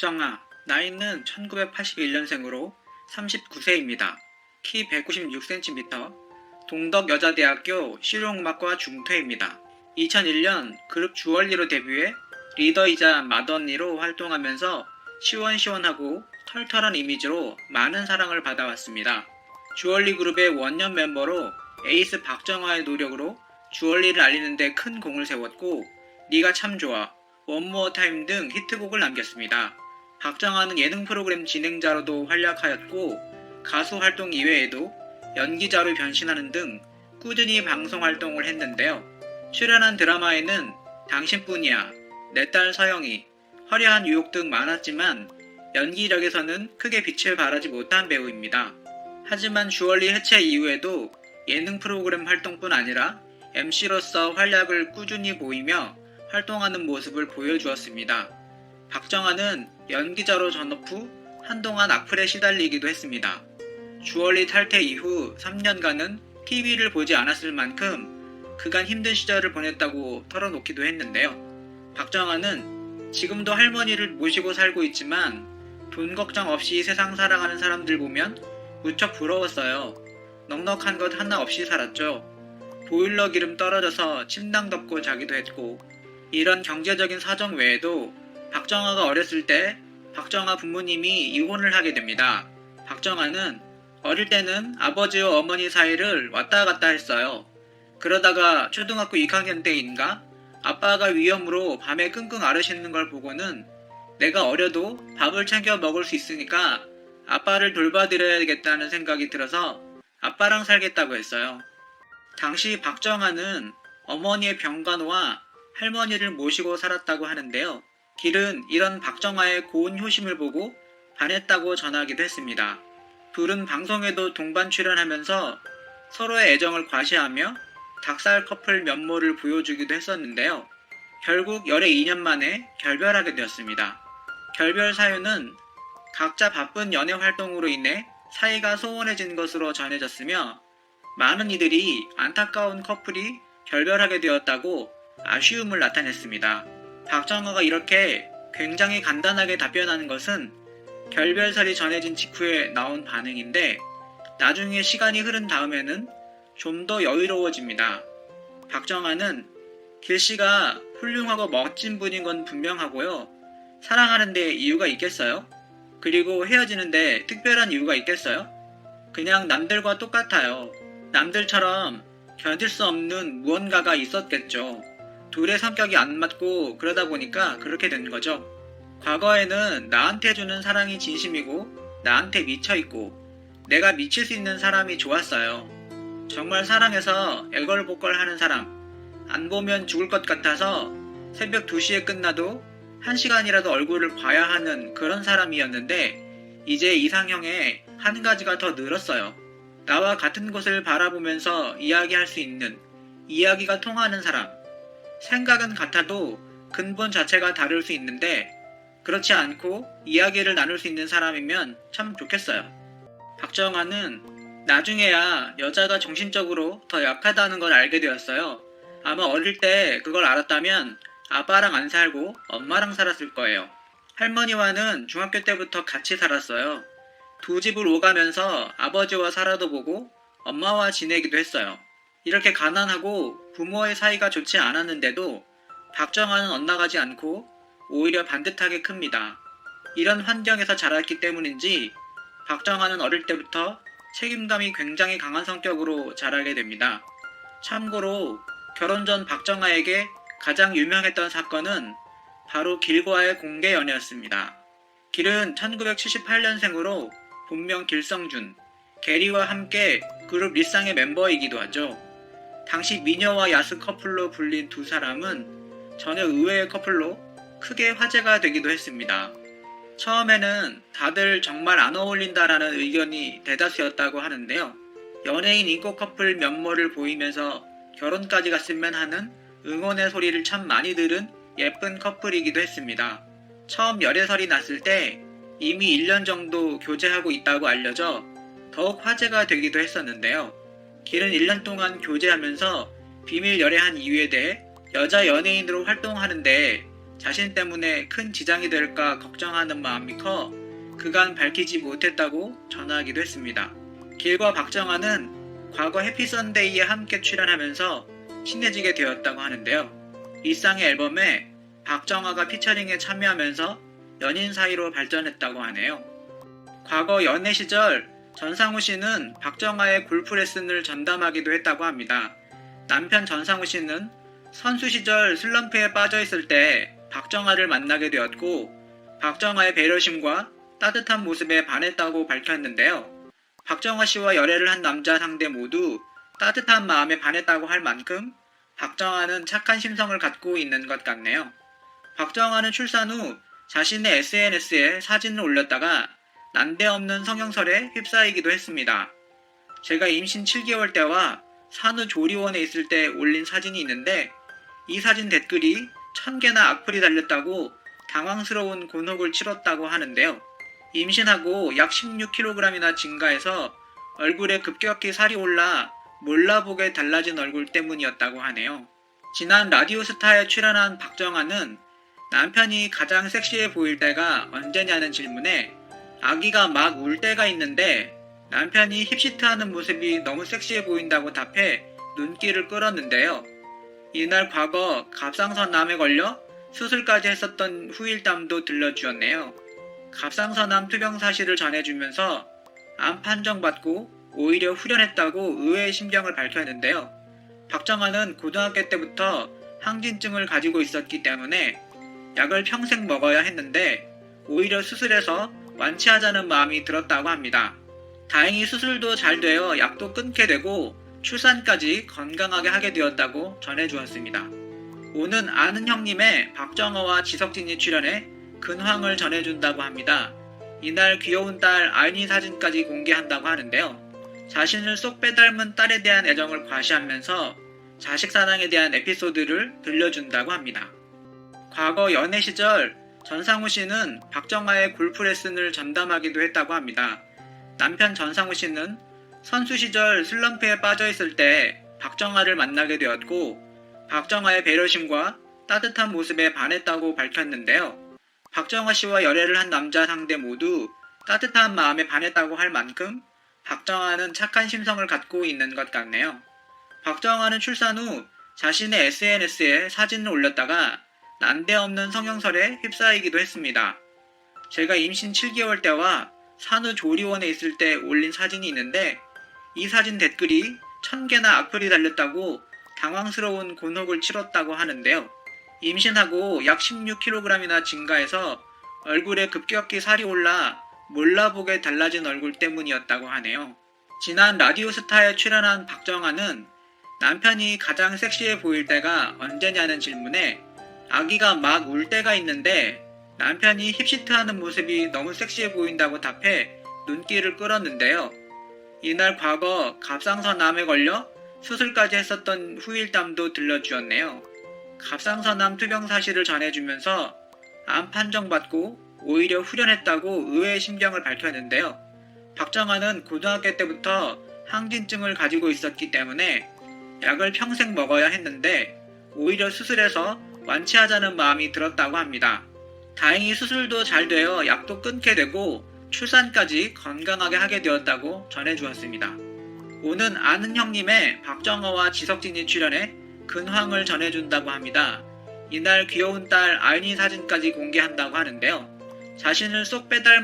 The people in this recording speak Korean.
박정아, 나이는 1981년생으로 39세입니다. 키 196cm, 동덕여자대학교 실용음악과 중퇴입니다. 2001년 그룹 주얼리로 데뷔해 리더이자 맏언니로 활동하면서 시원시원하고 털털한 이미지로 많은 사랑을 받아왔습니다. 주얼리 그룹의 원년 멤버로 에이스 박정아의 노력으로 주얼리를 알리는 데 큰 공을 세웠고 네가 참 좋아, 원모어 타임 등 히트곡을 남겼습니다. 박정아는 예능 프로그램 진행자로도 활약하였고 가수 활동 이외에도 연기자로 변신하는 등 꾸준히 방송 활동을 했는데요. 출연한 드라마에는 당신뿐이야, 내 딸 서영이, 화려한 유혹 등 많았지만 연기력에서는 크게 빛을 발하지 못한 배우입니다. 하지만 주얼리 해체 이후에도 예능 프로그램 활동뿐 아니라 MC로서 활약을 꾸준히 보이며 활동하는 모습을 보여주었습니다. 박정아는 연기자로 전업 후 한동안 악플에 시달리기도 했습니다. 주얼리 탈퇴 이후 3년간은 TV를 보지 않았을 만큼 그간 힘든 시절을 보냈다고 털어놓기도 했는데요. 박정아는 지금도 할머니를 모시고 살고 있지만 돈 걱정 없이 세상 살아가는 사람들 보면 무척 부러웠어요. 넉넉한 것 하나 없이 살았죠. 보일러 기름 떨어져서 침낭 덮고 자기도 했고, 이런 경제적인 사정 외에도 박정아가 어렸을 때 박정아 부모님이 이혼을 하게 됩니다. 박정아는 어릴 때는 아버지와 어머니 사이를 왔다 갔다 했어요. 그러다가 초등학교 6학년 때인가 아빠가 위염으로 밤에 끙끙 앓으시는 걸 보고는 내가 어려도 밥을 챙겨 먹을 수 있으니까 아빠를 돌봐드려야겠다는 생각이 들어서 아빠랑 살겠다고 했어요. 당시 박정아는 어머니의 병간호와 할머니를 모시고 살았다고 하는데요. 길은 이런 박정아의 고운 효심을 보고 반했다고 전하기도 했습니다. 둘은 방송에도 동반 출연하면서 서로의 애정을 과시하며 닭살 커플 면모를 보여주기도 했었는데요. 결국 열애 2년 만에 결별하게 되었습니다. 결별 사유는 각자 바쁜 연애 활동으로 인해 사이가 소원해진 것으로 전해졌으며 많은 이들이 안타까운 커플이 결별하게 되었다고 아쉬움을 나타냈습니다. 박정아가 이렇게 굉장히 간단하게 답변하는 것은 결별설이 전해진 직후에 나온 반응인데 나중에 시간이 흐른 다음에는 좀 더 여유로워집니다. 박정아는 길씨가 훌륭하고 멋진 분인 건 분명하고요. 사랑하는데 이유가 있겠어요? 그리고 헤어지는데 특별한 이유가 있겠어요? 그냥 남들과 똑같아요. 남들처럼 견딜 수 없는 무언가가 있었겠죠. 둘의 성격이 안 맞고 그러다 보니까 그렇게 된 거죠. 과거에는 나한테 주는 사랑이 진심이고 나한테 미쳐있고 내가 미칠 수 있는 사람이 좋았어요. 정말 사랑해서 애걸복걸 하는 사람, 안 보면 죽을 것 같아서 새벽 2시에 끝나도 1시간이라도 얼굴을 봐야 하는 그런 사람이었는데 이제 이상형에 한 가지가 더 늘었어요. 나와 같은 곳을 바라보면서 이야기할 수 있는, 이야기가 통하는 사람. 생각은 같아도 근본 자체가 다를 수 있는데 그렇지 않고 이야기를 나눌 수 있는 사람이면 참 좋겠어요. 박정아는 나중에야 여자가 정신적으로 더 약하다는 걸 알게 되었어요. 아마 어릴 때 그걸 알았다면 아빠랑 안 살고 엄마랑 살았을 거예요. 할머니와는 중학교 때부터 같이 살았어요. 두 집을 오가면서 아버지와 살아도 보고 엄마와 지내기도 했어요. 이렇게 가난하고 부모의 사이가 좋지 않았는데도 박정아는 엇나가지 않고 오히려 반듯하게 큽니다. 이런 환경에서 자랐기 때문인지 박정아는 어릴 때부터 책임감이 굉장히 강한 성격으로 자라게 됩니다. 참고로 결혼 전 박정아에게 가장 유명했던 사건은 바로 길과의 공개 연애였습니다. 길은 1978년생으로 본명 길성준, 게리와 함께 그룹 리쌍의 멤버이기도 하죠. 당시 미녀와 야수 커플로 불린 두 사람은 전혀 의외의 커플로 크게 화제가 되기도 했습니다. 처음에는 다들 정말 안 어울린다라는 의견이 대다수였다고 하는데요. 연예인 인기 커플 면모를 보이면서 결혼까지 갔으면 하는 응원의 소리를 참 많이 들은 예쁜 커플이기도 했습니다. 처음 열애설이 났을 때 이미 1년 정도 교제하고 있다고 알려져 더욱 화제가 되기도 했었는데요. 길은 1년 동안 교제하면서 비밀 열애한 이유에 대해 여자 연예인으로 활동하는데 자신 때문에 큰 지장이 될까 걱정하는 마음이 커 그간 밝히지 못했다고 전화하기도 했습니다. 길과 박정아는 과거 해피선데이에 함께 출연하면서 친해지게 되었다고 하는데요. 일상의 앨범에 박정아가 피처링에 참여하면서 연인 사이로 발전했다고 하네요. 과거 연애 시절 전상우 씨는 박정아의 골프 레슨을 전담하기도 했다고 합니다. 남편 전상우 씨는 선수 시절 슬럼프에 빠져 있을 때 박정아를 만나게 되었고 박정아의 배려심과 따뜻한 모습에 반했다고 밝혔는데요. 박정아 씨와 열애를 한 남자 상대 모두 따뜻한 마음에 반했다고 할 만큼 박정아는 착한 심성을 갖고 있는 것 같네요. 박정아는 출산 후 자신의 SNS에 사진을 올렸다가 난데없는 성형설에 휩싸이기도 했습니다. 제가 임신 7개월 때와 산후조리원에 있을 때 올린 사진이 있는데 이 사진 댓글이 1000개나 악플이 달렸다고 당황스러운 곤혹을 치렀다고 하는데요. 임신하고 약 16kg이나 증가해서 얼굴에 급격히 살이 올라 몰라보게 달라진 얼굴 때문이었다고 하네요. 지난 라디오스타에 출연한 박정아는 남편이 가장 섹시해 보일 때가 언제냐는 질문에 아기가 막 울 때가 있는데 남편이 힙시트하는 모습이 너무 섹시해 보인다고 답해 눈길을 끌었는데요. 이날 과거 갑상선암에 걸려 수술까지 했었던 후일담도 들려주었네요. 갑상선암 투병 사실을 전해주면서 암 판정받고 오히려 후련했다고 의외의 심경을 밝혔는데요. 박정아는 고등학교 때부터 항진증을 가지고 있었기 때문에 약을 평생 먹어야 했는데 오히려 수술해서 완치하자는 마음이 들었다고 합니다. 다행히 수술도 잘 되어 약도 끊게 되고 출산까지 건강하게 하게 되었다고 전해주었습니다. 오는 아는 형님의 박정아와 지석진이 출연해 근황을 전해준다고 합니다. 이날 귀여운 딸 아이니 사진까지 공개한다고 하는데요. 자신을 쏙 빼닮은 딸에 대한 애정을 과시하면서 자식 사랑에 대한 에피소드를 들려준다고 합니다. 과거 연애 시절 전상우 씨는 박정아의 골프 레슨을 전담하기도 했다고 합니다. 남편 전상우 씨는 선수 시절 슬럼프에 빠져 있을 때 박정아를 만나게 되었고 박정아의 배려심과 따뜻한 모습에 반했다고 밝혔는데요. 박정아 씨와 열애를 한 남자 상대 모두 따뜻한 마음에 반했다고 할 만큼 박정아는 착한 심성을 갖고 있는 것 같네요. 박정아는 출산 후 자신의 SNS에 사진을 올렸다가 난데없는 성형설에 휩싸이기도 했습니다. 제가 임신 7개월 때와 산후조리원에 있을 때 올린 사진이 있는데 이 사진 댓글이 1000개나 악플이 달렸다고 당황스러운 곤혹을 치렀다고 하는데요. 임신하고 약 16kg이나 증가해서 얼굴에 급격히 살이 올라 몰라보게 달라진 얼굴 때문이었다고 하네요. 지난 라디오스타에 출연한 박정아는 남편이 가장 섹시해 보일 때가 언제냐는 질문에 아기가 막 울 때가 있는데 남편이 힙시트하는 모습이 너무 섹시해 보인다고 답해 눈길을 끌었는데요. 이날 과거 갑상선암에 걸려 수술까지 했었던 후일담도 들려주었네요. 갑상선암 투병 사실을 전해주면서 암 판정받고 오히려 후련했다고 의외의 심경을 밝혔는데요. 박정아는 고등학교 때부터 항진증을 가지고 있었기 때문에 약을 평생 먹어야 했는데 오히려 수술해서 완치하자는 마음이 들었다고 합니다. 다행히 수술도 잘 되어 약도 끊게 되고 출산까지 건강하게 하게 되었다고 전해주었습니다. 오는 아는 형님의 박정아와 지석진이 출연해 근황을 전해준다고 합니다. 이날 귀여운 딸 아이니 사진까지 공개한다고 하는데요. 자신을 쏙 빼닮은